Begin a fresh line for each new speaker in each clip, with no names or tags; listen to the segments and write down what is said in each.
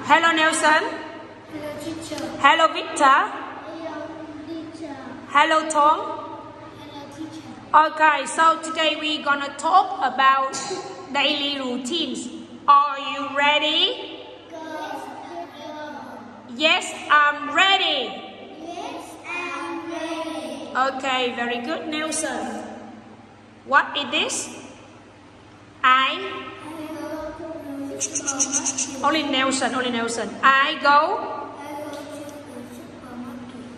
Hello Nelson.
Hello teacher.
Hello Victor.
Hello teacher.
Hello Tom.
Hello teacher.
Okay, so today we're gonna talk about daily routines. Are you ready? Yes, I'm ready.
Yes, I'm ready.
Okay, very good, Nelson. What is this? Only Nelson. I go.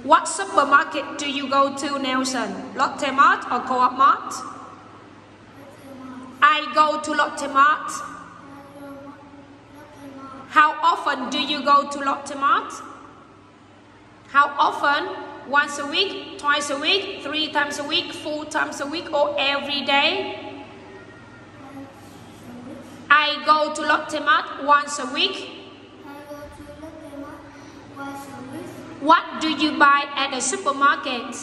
What supermarket do you go to, Nelson? Lotte Mart or Co-op Mart? I go to Lotte Mart. How often do you go to Lotte Mart? How often? Once a week, twice a week, 3 times a week, 4 times a week, or every day? I go to Lotte Mart once a week. What do you buy at the supermarket?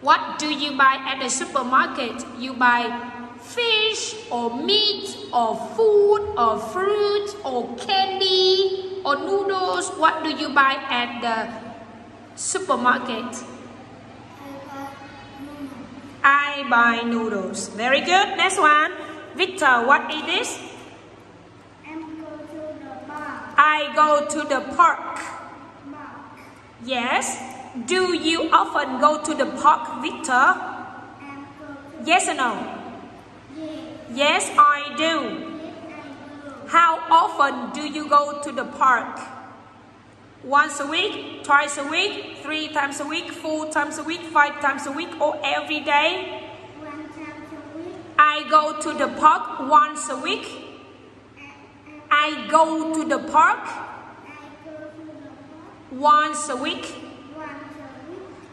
What do you buy at the supermarket? You buy fish or meat or food or fruit or candy or noodles. What do you buy at the supermarket? I buy noodles. Very good. Next one. Victor, what is this? I go to the park. Yes. Do you often go to the park, Victor? Yes or no? Yes, I do. How often do you go to the park? Once a week, twice a week, 3 times a week, 4 times a week, 5 times a week, or every day? I go to the park once a week. I go to the park once a week.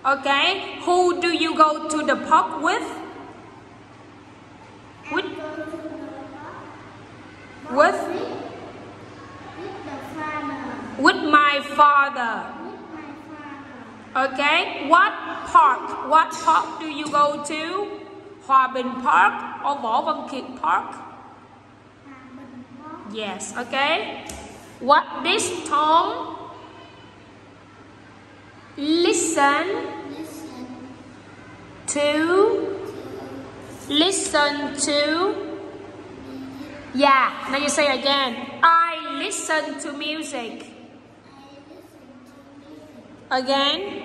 Okay. Who do you go to the park with? With my father. Okay. What park do you go to? Hòa Bình Park or Võ Văn Kiệt Park? Yes, okay. What this, Tom? Listen to. Yeah, now you say again. I listen to music. Again.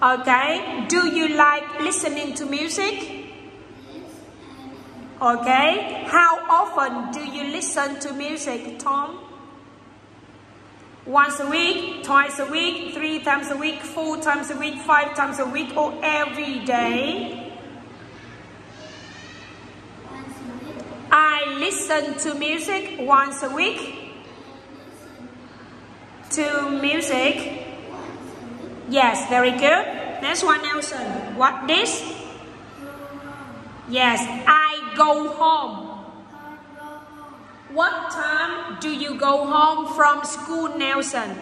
Okay. Do you like listening to music? Okay. How often do you listen to music, Tom? Once a week, twice a week, 3 times a week, 4 times a week, 5 times a week, or every day? I listen to music once a week. To music. Yes, very good. Next one, Nelson. What this? Yes, I go home. What time do you go home from school, Nelson?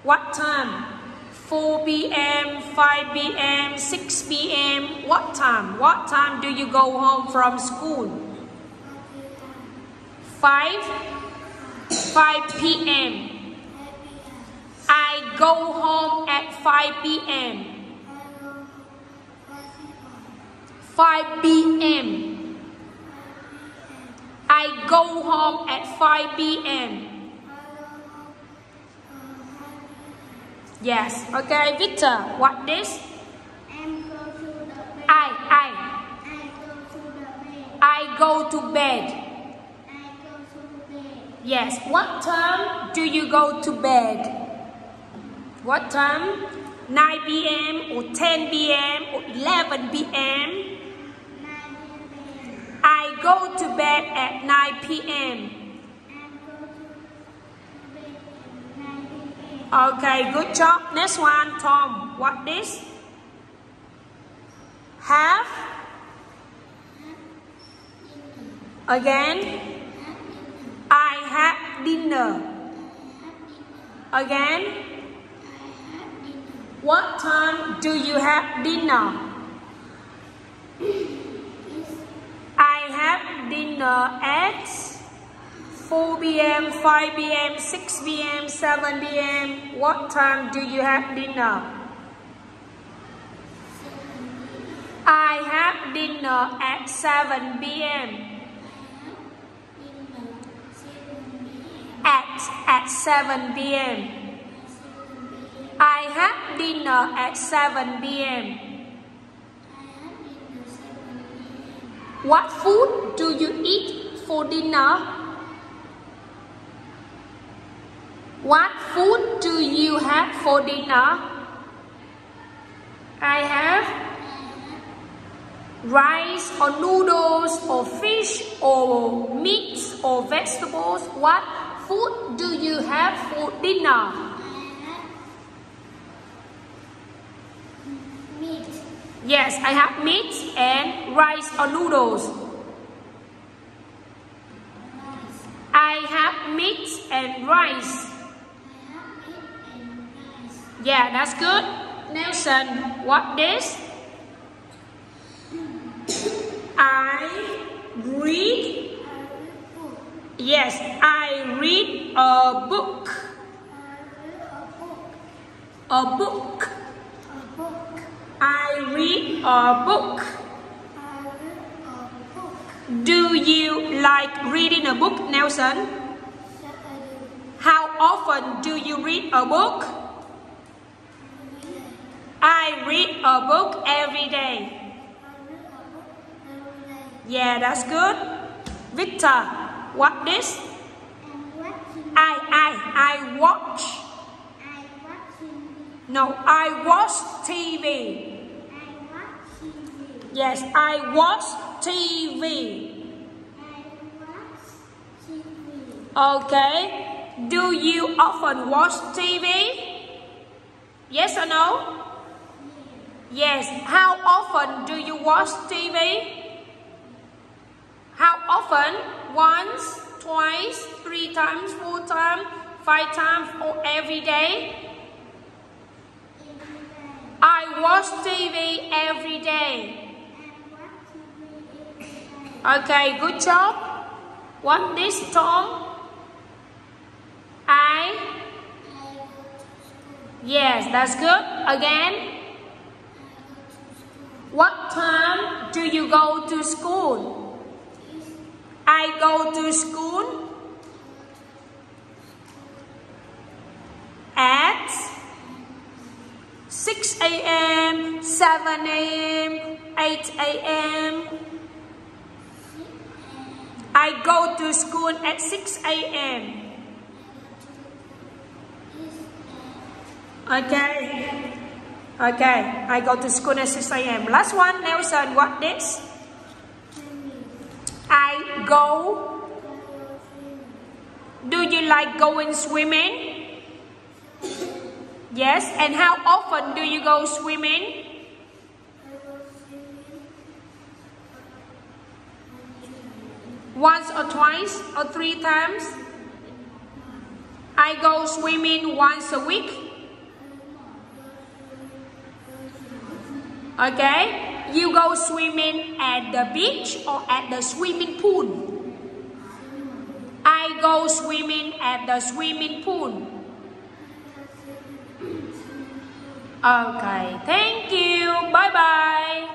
What time? 4 p.m., 5 p.m., 6 p.m. What time? What time do you go home from school? 5 p.m. I go home at 5 p.m. 5 p.m. I go home at 5 p.m. Yes, okay, Victor, what this? I go to bed. Yes, what time do you go to bed? What time? 9 p.m. or 10 p.m. or 11 p.m.? I go to bed at 9 p.m. Okay, good job. Next one, Tom. What this? Have? Again? I have dinner. Again? What time do you have dinner? I have dinner dinner at 4 p.m., 5 p.m., 6 p.m., 7 p.m. What time do you have dinner? I have dinner at 7 p.m. At 7 p.m. I have dinner at 7 p.m. What food do you eat for dinner? What food do you have for dinner? I have rice or noodles or fish or meat or vegetables. What food do you have for dinner?
Meat.
Yes, I have meat and rice or noodles. I have meat and rice. Yeah, that's good. Nelson, what this? I read. Yes, I read a book. A book. I read a book. Do you like reading a book, Nelson? How often do you read a book? I read a book every day. Yeah, that's good. Victor, what this? I watch. No, I watch TV. Yes, I watch TV. Okay. Do you often watch TV? Yes or no? Yes. How often do you watch TV? How often? Once, twice, 3 times, 4 times, 5 times, or every day? I watch TV every day. Okay, good job. What this, Tom? Yes, that's good. Again. What time do you go to school? I go to school at 6 a.m., 7 a.m., 8 a.m. I go to school at 6 a.m. Okay. Okay, I go to school at 6 a.m. Last one, Nelson, what this? I go. Do you like going swimming? Yes, and how often do you go swimming? Once or twice or 3 times? I go swimming once a week. Okay, you go swimming at the beach or at the swimming pool? I go swimming at the swimming pool. Okay, thank you. Bye bye.